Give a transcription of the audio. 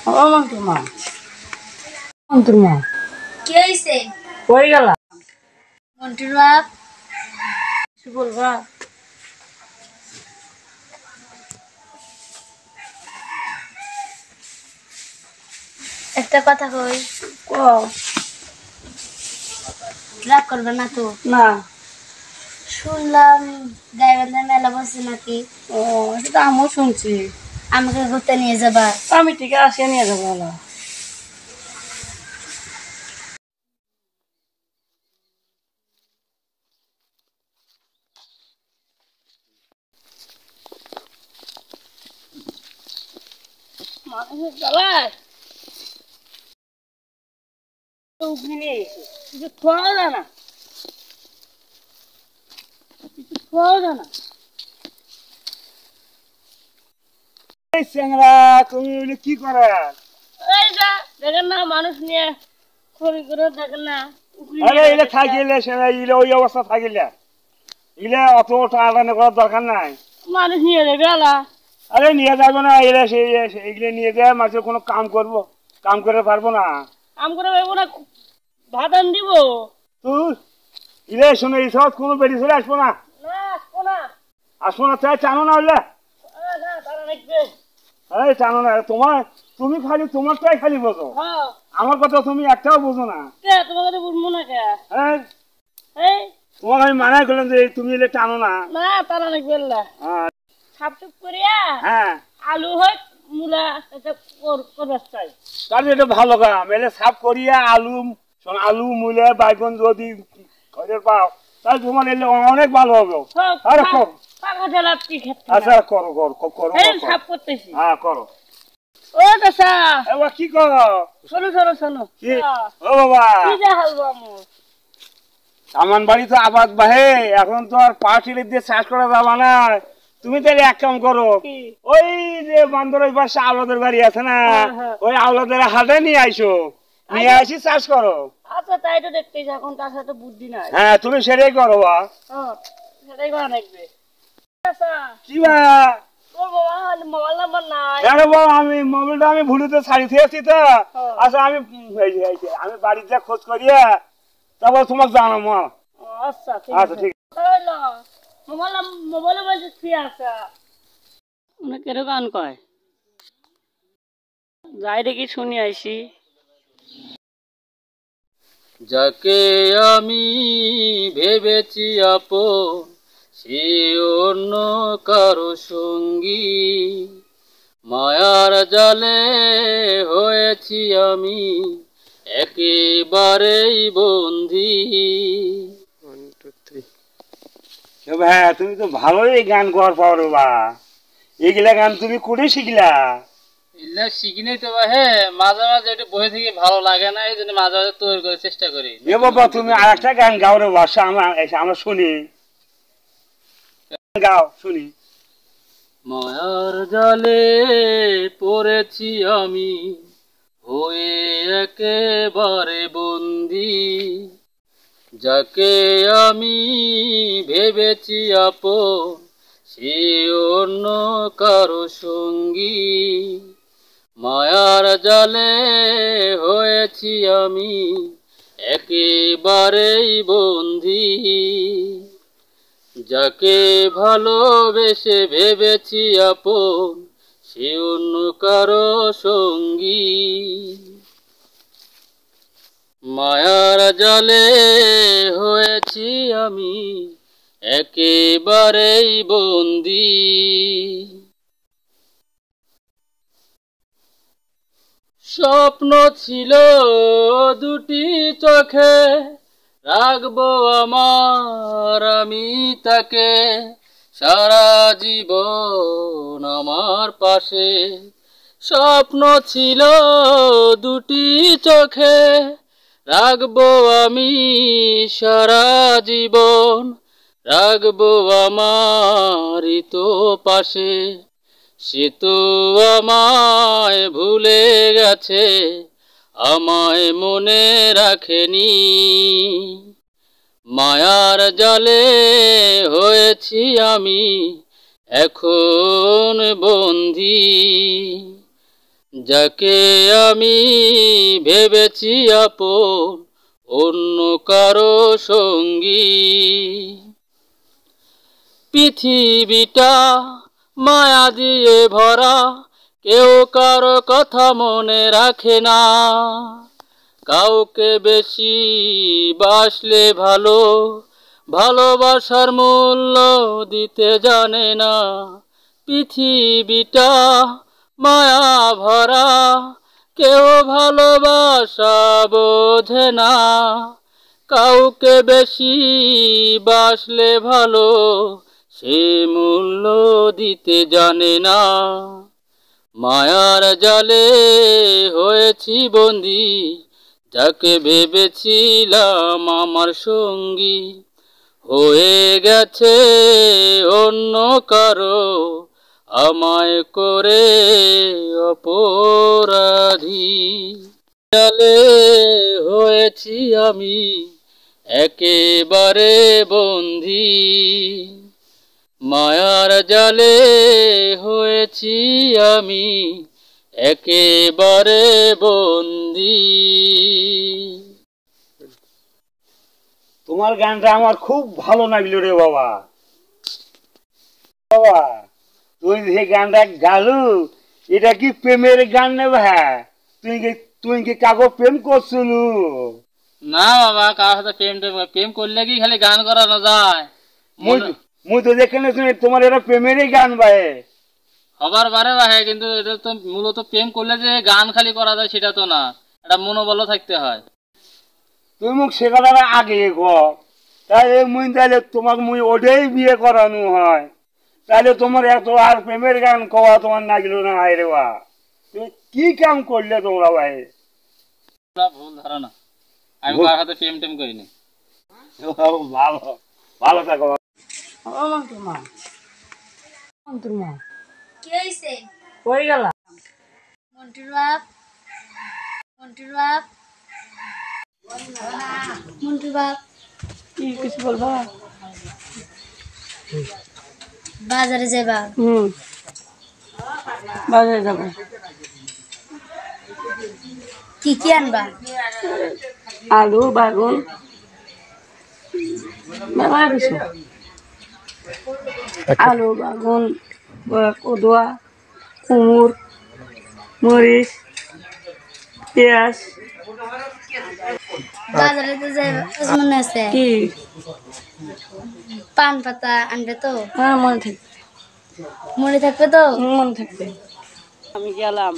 ও মন্টুর মা, মন্টুর মা কি হয়েছে? কই গেলা? মন্টুর বাপ কিছু বলবা? একটা কথা কই, কও। রাগ করবে না তো? না। শুনলাম গাইবান্ধার মেলা বসে নাকি? ও, সেটা আমিও শুনছি। আমাকে ঘুরতে নিয়ে যাবা? আমি ঠিক আছে নিয়ে যাবো না। মানুষের জ্বালায় উঠিনি, কিছু খাওয়া যায় না, কিছু খাওয়া যায় না। এই চ্যাংড়া, তুমি এগুলো কি করে? এই যা দেখেন না, মানুষ নিয়ে খড়ি করে দেখেন না। আরে এগুলো থাকিলে এগুলো ওই অবস্থা থাকিলে এগুলো অত টানাটানি করার দরকার নাই। মানুষ নিয়ে যাবে আলা। আরে নিয়ে যাবো না, এগুলো এগুলো নিয়ে যায় মাঝে কোনো কাম করবো, কাম করে পারবো না। কাম করে পারবো না, ভাত আন দিব তুই এগুলো শুনে এই সব কোনো বেরিয়ে চলে আসবো না, না। আসবো না। আসবো না, তাই টানো না হইলে। না তারা দেখবে। আরে টানো না, তুমি খালি তোমারটাই খালি বোঝো, হ্যাঁ আমার কথা তুমি একটাও বোঝো না। কে তোমার কথা বুঝবো না কে? হ্যাঁ, এই তোমাকে আমি মানাই করলাম যে তুমি এলে টানো না। না তারা দেখবে আল্লাহ। হ্যাঁ সাপটুপ করিয়া হ্যাঁ, আলু হোক মূলা এটা করবার চাই। তাহলে এটা ভালো কাম, এলে সাফ করিয়া আলু মূলে বাইগন যদি ঘরে পাও তাহলে তোমার এলে অনেক ভালো হবে। আরে করো, পাকা ঢেলার কি খেতে? আচ্ছা করো করো করো এই করো। সাপ করতেছি। হ্যাঁ করো। ও দাসা এবার কি করো? শোনো শোনো শোনো। কি ও বাবা, কি দেখাবো আমার? আমার বাড়ি তো আবাদ বাহে, এখন তো আর পার্টিলে দিয়ে চাষ করা যাবে না। তুমি তাহলে এক কাম করো, কি? ওই যে বান্দর ওই পাশে আওলাদের বাড়ি আছে না, হ্যাঁ। ওই আওলাদের হাটে নিয়ে আইসো, নিয়ে আসি চাষ করো। আচ্ছা তাই তো দেখতেছি, এখন তার সাথে বুদ্ধি নাই। হ্যাঁ তুমি সেটাই করো বা। হ্যাঁ সেটাই করা লাগবে। আচ্ছা কি বা? তোর মোবাইল নাম্বার নাই? আরে বাবা, আমি মোবাইলটা আমি ভুলিতে ছাড়ি দিয়েছি তো। হ্যাঁ। আচ্ছা আমি আমি বাড়িতে খোঁজ করিয়া তারপর তোমাকে জানাবো। আচ্ছা ঠিক আচ্ছা আছে। ঠিক মোবাইলে বলছে ফ্রি আছে। অনেকেরও গান কয়, যাই দেখি শুনি আইসি। যাকে আমি ভেবেছি আপন, সে অন্য কারো সঙ্গী, মায়ার জালে হয়েছি আমি একেবারেই বন্দী। হ্যাঁ তুমি তো ভালোই গান কর পারো বা, এইগুলা গান তুমি করে শিখলা? এগুলা শিখিনি তো হ্যাঁ, মাঝে মাঝে একটু বসে থেকে ভালো লাগে না, এই জন্য মাঝে মাঝে তৈরি করার চেষ্টা করি। এ বাবা তুমি আর একটা গান গাও রে বাসা, আমরা শুনি, গাও শুনি। মায়ার জালে পড়েছি আমি হয়ে একেবারে বন্দী, যাকে আমি ভেবেছি আপন, সে অন্য কারো সঙ্গী, মায়ার জালে হয়েছি আমি একেবারেই বন্দী, যাকে ভালোবেসে ভেবেছি আপন, সে অন্য কারো সঙ্গী, মায়ার জালে হয়েছি আমি একেবারেই বন্দী। স্বপ্ন ছিল দুটি চোখে, রাখবো আমার আমি তাকে সারা জীবন আমার পাশে। স্বপ্ন ছিল দুটি চোখে, রাখবো আমি সারা জীবন, রাখবো আমারই তো পাশে। সে তো আমায় ভুলে গেছে, আমায় মনে রাখেনি, মায়ার জালে হয়েছি আমি এখন বন্দী, যাকে আমি ভেবেছি আপন অন্য কারো সঙ্গী। পৃথিবীটা মায়া দিয়ে ভরা, কেউ কারো কথা মনে রাখে না। কাউকে বেশি বাসলে ভালো, ভালোবাসার মূল্য দিতে জানে না। পৃথিবীটা মায়া ভরা, কেউ ভালোবাসা বোঝে না। কাউকে বেশি বাসলে ভালো, সে মূল্য দিতে জানে না। মায়ার জালে হয়েছি বন্দী, যাকে ভেবেছিলাম আমার সঙ্গী হয়ে গেছে অন্য কারো, আমায় করে অপরাধী। জালে হয়েছি আমি একেবারে বন্দী, মায়ার জালে হয়েছি আমি একেবারে বন্দী। তোমার গানটা আমার খুব ভালো লাগলো রে বাবা। বাবা তুই যে গানটা গালু, এটা কি প্রেমের গান নে ভাই? তুই কি কাগো প্রেম করছিলু? না বাবা, কার সাথে প্রেম করলে কি খালি গান করানো যায়? মুই তো যেখানে শুনি তোমার এটা প্রেমেরই গান ভাই। হবার পারে ভাই, কিন্তু এটা তো মূলত প্রেম করলে যে গান খালি করা যায় সেটা তো না, এটা মনোবলও থাকতে হয়। তুই মুখ সে কথাটা আগে কর, তাহলে মুই তাহলে তোমাকে মুই ওটাই বিয়ে করানো হয়। তাহলে তোমার এত আর প্রেমের গান কওয়া তোমার লাগলো না রে বা। তুমি কি কাম করলে তোমরা ভাই? ভুল ধারণা, আমি কার সাথে প্রেম করিনি। ভালো ভালো থাকো। কি হয়েছে? কই গেলা? মন্টুর বাপ, মন্টুর বাপ, মন্টুর বাপ, কি কিছু বলবা? বাজারে যাবা? বাজারে যাবো। কি কি আনবা? আলু, বাগুন, মেলা কিছু। আলু, বাগুন, কদুয়া, কুমুর, মরিচ, পেঁয়াজ। বাজারে তো যাইবা মনে আছে? কি? পান পাতা আনবে তো? হ্যাঁ মনে থাকবে। মনে থাকবে তো? মনে থাকবে। আমি গেলাম।